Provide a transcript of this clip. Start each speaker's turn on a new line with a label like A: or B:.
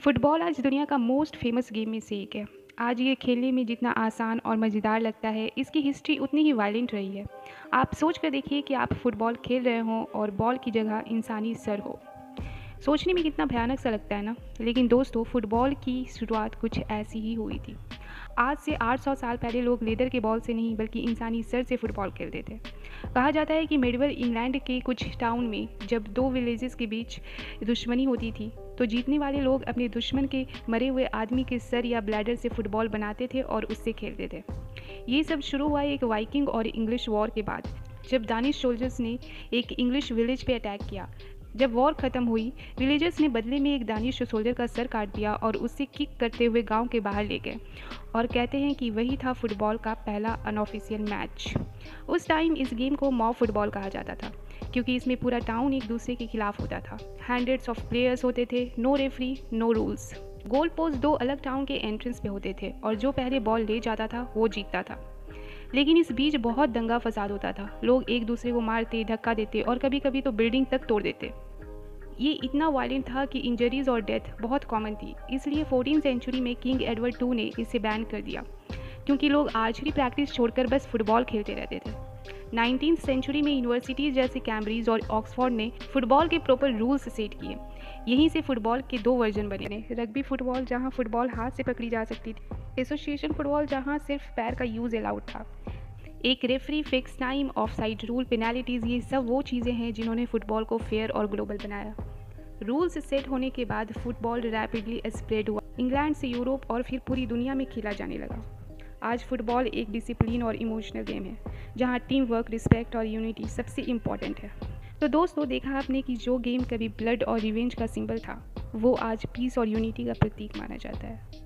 A: Football आज दुनिया का मोस्ट फेमस गेम में से एक है। आज ये खेलने में जितना आसान और मज़ेदार लगता है, इसकी हिस्ट्री उतनी ही वायलेंट रही है। आप सोच कर देखिए कि आप फुटबॉल खेल रहे हों और बॉल की जगह इंसानी सर हो। सोचने में कितना भयानक सा लगता है ना। लेकिन दोस्तों, फुटबॉल की शुरुआत कुछ ऐसी ही हुई थी। आज से 800 साल पहले लोग लेदर के बॉल से नहीं बल्कि इंसानी सर से फुटबॉल खेलते थे। कहा जाता है कि मेडवल इंग्लैंड के कुछ टाउन में जब दो विलेजेस के बीच दुश्मनी होती थी, तो जीतने वाले लोग अपने दुश्मन के मरे हुए आदमी के सर या ब्लैडर से फुटबॉल बनाते थे और उससे खेलते थे। ये सब शुरू हुआ एक वाइकिंग और इंग्लिश वॉर के बाद, जब दानिश सोल्जर्स ने एक इंग्लिश विलेज पे अटैक किया। जब वॉर ख़त्म हुई, विलेजर्स ने बदले में एक दानिश सोल्जर का सर काट दिया और उससे किक करते हुए गांव के बाहर ले गए, और कहते हैं कि वही था फुटबॉल का पहला अनऑफिशियल मैच। उस टाइम इस गेम को मॉब फुटबॉल कहा जाता था, क्योंकि इसमें पूरा टाउन एक दूसरे के खिलाफ होता था। हंड्रेड्स ऑफ प्लेयर्स होते थे, no referee, no rules. Goal post दो अलग टाउन के एंट्रेंस पे होते थे और जो पहले बॉल ले जाता था वो जीतता था। लेकिन इस बीच बहुत दंगा फसाद होता था। लोग एक दूसरे को मारते, धक्का देते और कभी कभी तो बिल्डिंग तक तोड़ देते। ये इतना वायलेंट था कि इंजरीज और डेथ बहुत कॉमन थी। इसलिए 14वीं सेंचुरी में किंग एडवर्ड II ने इसे बैन कर दिया, क्योंकि लोग आर्चरी प्रैक्टिस छोड़कर बस फुटबॉल खेलते रहते थे। 19वीं सेंचुरी में यूनिवर्सिटीज़ जैसे कैम्ब्रिज और ऑक्सफोर्ड ने फुटबॉल के प्रॉपर रूल्स सेट किए। यहीं से फुटबॉल के दो वर्जन बने। रग्बी फुटबॉल, जहां फुटबॉल हाथ से पकड़ी जा सकती थी। एसोसिएशन फुटबॉल, जहां सिर्फ पैर का यूज़ अलाउड था। एक referee, fix time, offside rule, penalties, ये सब वो चीज़ें हैं जिन्होंने फुटबॉल को फेयर और ग्लोबल बनाया। रूल्स सेट होने के बाद फुटबॉल रैपिडली स्प्रेड हुआ। इंग्लैंड से यूरोप और फिर पूरी दुनिया में खेला जाने लगा। आज फुटबॉल एक डिसिप्लिन और इमोशनल गेम है, जहां टीम वर्क, रिस्पेक्ट और यूनिटी सबसे इम्पॉर्टेंट है। तो दोस्तों, देखा आपने कि जो गेम कभी ब्लड और रिवेंज का सिंबल था, वो आज पीस और यूनिटी का प्रतीक माना जाता है।